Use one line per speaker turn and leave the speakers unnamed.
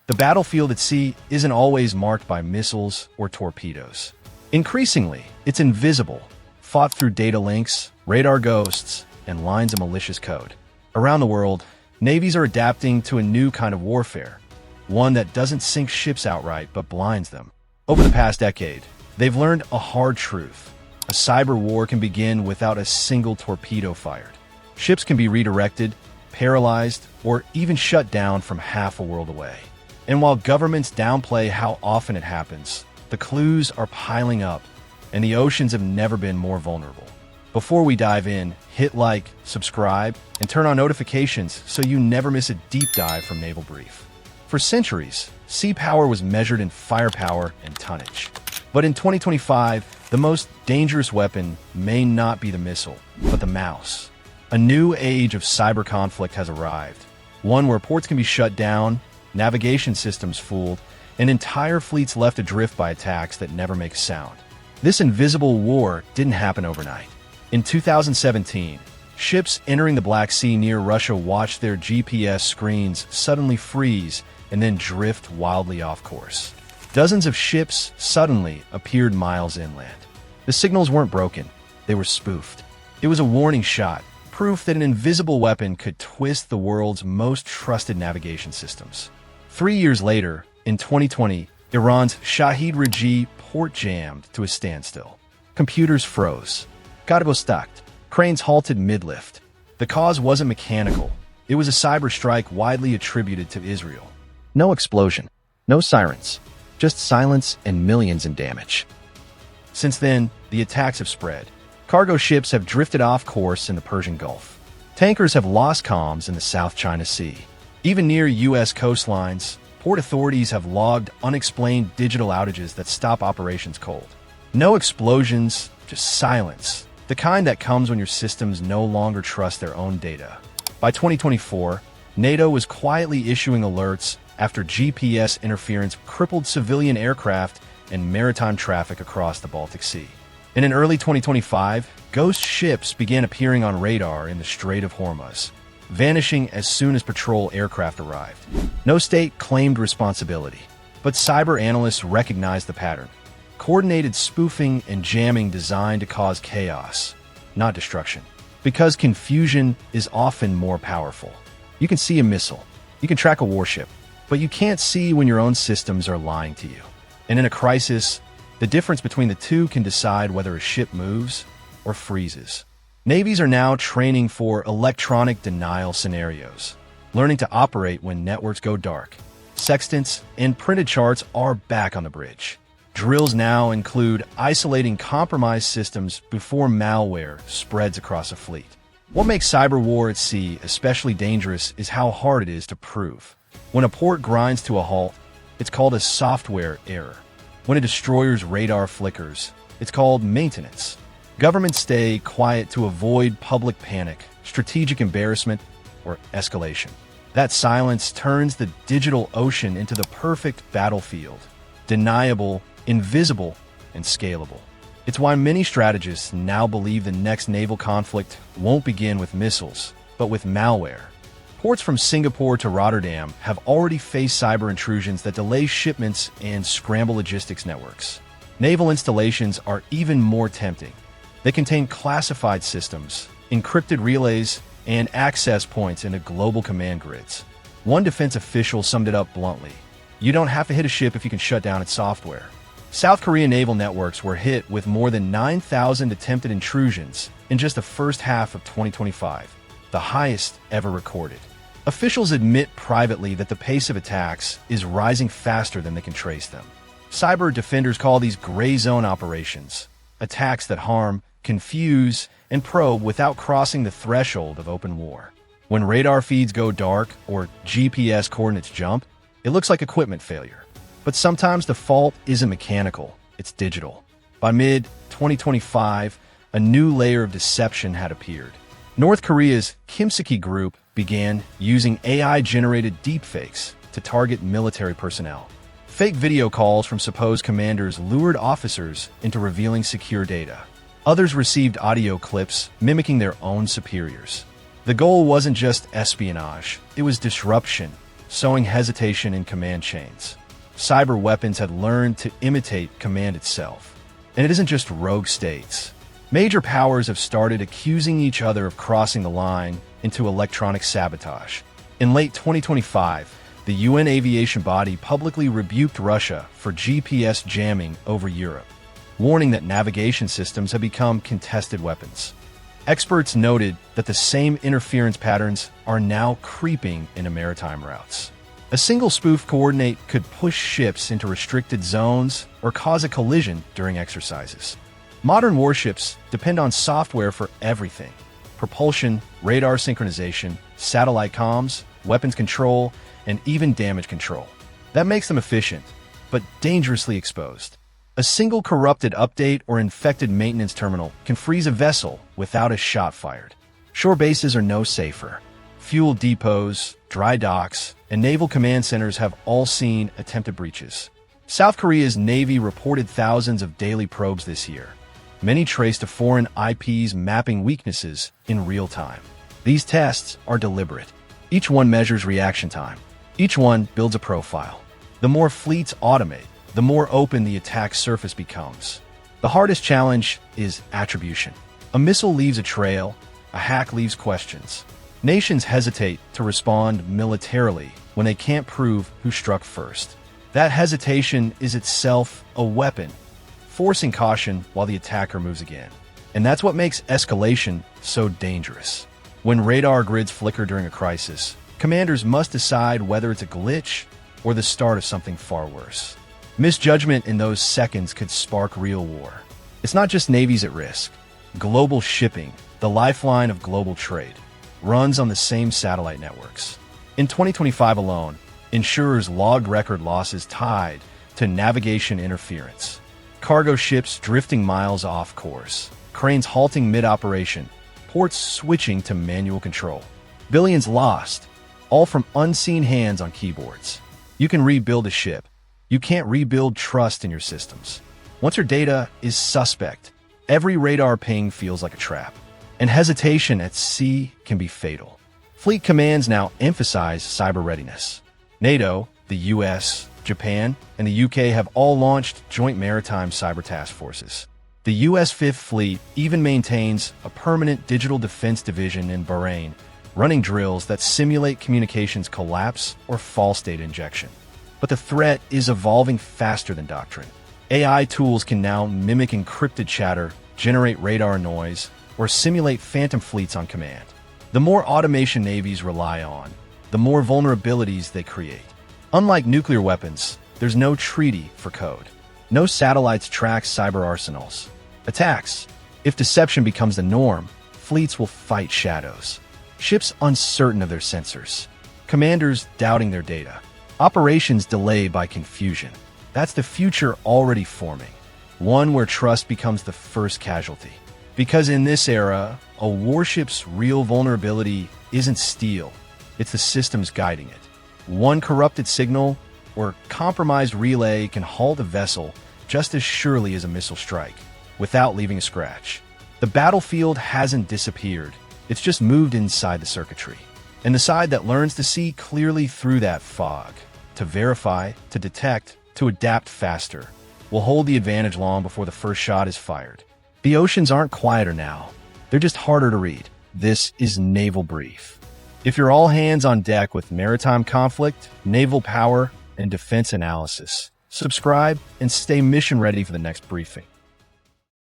The battlefield at sea isn't always marked by missiles or torpedoes. Increasingly, it's invisible, fought through data links, radar ghosts, and lines of malicious code. Around the world, navies are adapting to a new kind of warfare, one that doesn't sink ships outright but blinds them. Over the past decade, they've learned a hard truth. A cyber war can begin without a single torpedo fired. Ships can be redirected, paralyzed, or even shut down from half a world away. And while governments downplay how often it happens, the clues are piling up, and the oceans have never been more vulnerable. Before we dive in, hit like, subscribe, and turn on notifications so you never miss a deep dive from Naval Brief. For centuries, sea power was measured in firepower and tonnage. But in 2025, the most dangerous weapon may not be the missile, but the mouse. A new age of cyber conflict has arrived, one where ports can be shut down, navigation systems fooled, and entire fleets left adrift by attacks that never make a sound. This invisible war didn't happen overnight. In 2017, ships entering the Black Sea near Russia watched their GPS screens suddenly freeze and then drift wildly off course. Dozens of ships suddenly appeared miles inland. The signals weren't broken, they were spoofed. It was a warning shot, proof that an invisible weapon could twist the world's most trusted navigation systems. 3 years later, in 2020, Iran's Shahid Raji port jammed to a standstill. Computers froze. Cargo stopped. Cranes halted mid-lift. The cause wasn't mechanical. It was a cyber strike widely attributed to Israel. No explosion. No sirens. Just silence and millions in damage. Since then, the attacks have spread. Cargo ships have drifted off course in the Persian Gulf. Tankers have lost comms in the South China Sea. Even near U.S. coastlines, port authorities have logged unexplained digital outages that stop operations cold. No explosions, just silence. The kind that comes when your systems no longer trust their own data. By 2024, NATO was quietly issuing alerts after GPS interference crippled civilian aircraft and maritime traffic across the Baltic Sea. And in early 2025, ghost ships began appearing on radar in the Strait of Hormuz, vanishing as soon as patrol aircraft arrived. No state claimed responsibility, but cyber analysts recognized the pattern. Coordinated spoofing and jamming designed to cause chaos, not destruction. Because confusion is often more powerful. You can see a missile, you can track a warship, but you can't see when your own systems are lying to you. And in a crisis, the difference between the two can decide whether a ship moves or freezes. Navies are now training for electronic denial scenarios, learning to operate when networks go dark. Sextants and printed charts are back on the bridge. Drills now include isolating compromised systems before malware spreads across a fleet. What makes cyber war at sea especially dangerous is how hard it is to prove. When a port grinds to a halt, it's called a software error. When a destroyer's radar flickers, it's called maintenance. Governments stay quiet to avoid public panic, strategic embarrassment, or escalation. That silence turns the digital ocean into the perfect battlefield. Deniable, invisible, and scalable. It's why many strategists now believe the next naval conflict won't begin with missiles, but with malware. Ports from Singapore to Rotterdam have already faced cyber intrusions that delay shipments and scramble logistics networks. Naval installations are even more tempting. They contain classified systems, encrypted relays, and access points into global command grids. One defense official summed it up bluntly: you don't have to hit a ship if you can shut down its software. South Korean naval networks were hit with more than 9,000 attempted intrusions in just the first half of 2025, the highest ever recorded. Officials admit privately that the pace of attacks is rising faster than they can trace them. Cyber defenders call these gray zone operations, attacks that harm, confuse, and probe without crossing the threshold of open war. When radar feeds go dark or GPS coordinates jump, it looks like equipment failure. But sometimes the fault isn't mechanical, it's digital. By mid-2025, a new layer of deception had appeared. North Korea's Kimseki Group began using AI-generated deepfakes to target military personnel. Fake video calls from supposed commanders lured officers into revealing secure data. Others received audio clips mimicking their own superiors. The goal wasn't just espionage, it was disruption, sowing hesitation in command chains. Cyber weapons had learned to imitate command itself. And it isn't just rogue states. Major powers have started accusing each other of crossing the line into electronic sabotage. In late 2025, the UN aviation body publicly rebuked Russia for GPS jamming over Europe, warning that navigation systems have become contested weapons. Experts noted that the same interference patterns are now creeping into maritime routes. A single spoof coordinate could push ships into restricted zones or cause a collision during exercises. Modern warships depend on software for everything: propulsion, radar synchronization, satellite comms, weapons control, and even damage control. That makes them efficient, but dangerously exposed. A single corrupted update or infected maintenance terminal can freeze a vessel without a shot fired. Shore bases are no safer. Fuel depots, dry docks, and naval command centers have all seen attempted breaches. South Korea's Navy reported thousands of daily probes this year. Many traced to foreign IPs mapping weaknesses in real time. These tests are deliberate. Each one measures reaction time. Each one builds a profile. The more fleets automate, the more open the attack surface becomes. The hardest challenge is attribution. A missile leaves a trail, a hack leaves questions. Nations hesitate to respond militarily when they can't prove who struck first. That hesitation is itself a weapon, forcing caution while the attacker moves again. And that's what makes escalation so dangerous. When radar grids flicker during a crisis, commanders must decide whether it's a glitch or the start of something far worse. Misjudgment in those seconds could spark real war. It's not just navies at risk. Global shipping, the lifeline of global trade, runs on the same satellite networks. In 2025 alone, insurers logged record losses tied to navigation interference. Cargo ships drifting miles off course, cranes halting mid-operation, ports switching to manual control. Billions lost, all from unseen hands on keyboards. You can rebuild a ship. You can't rebuild trust in your systems. Once your data is suspect, every radar ping feels like a trap. And hesitation at sea can be fatal. Fleet commands now emphasize cyber readiness. NATO, the US, Japan, and the UK have all launched joint maritime cyber task forces. The US Fifth Fleet even maintains a permanent digital defense division in Bahrain, running drills that simulate communications collapse or false data injection. But the threat is evolving faster than doctrine. AI tools can now mimic encrypted chatter, generate radar noise, or simulate phantom fleets on command. The more automation navies rely on, the more vulnerabilities they create. Unlike nuclear weapons, there's no treaty for code. No satellites track cyber arsenals. Attacks. If deception becomes the norm, fleets will fight shadows. Ships uncertain of their sensors. Commanders doubting their data. Operations delayed by confusion. That's the future already forming. One where trust becomes the first casualty. Because in this era, a warship's real vulnerability isn't steel. It's the systems guiding it. One corrupted signal or compromised relay can halt a vessel just as surely as a missile strike, without leaving a scratch. The battlefield hasn't disappeared. It's just moved inside the circuitry. And the side that learns to see clearly through that fog, to verify, to detect, to adapt faster, will hold the advantage long before the first shot is fired. The oceans aren't quieter now. They're just harder to read. This is Naval Brief. If you're all hands on deck with maritime conflict, naval power, and defense analysis, subscribe and stay mission ready for the next briefing.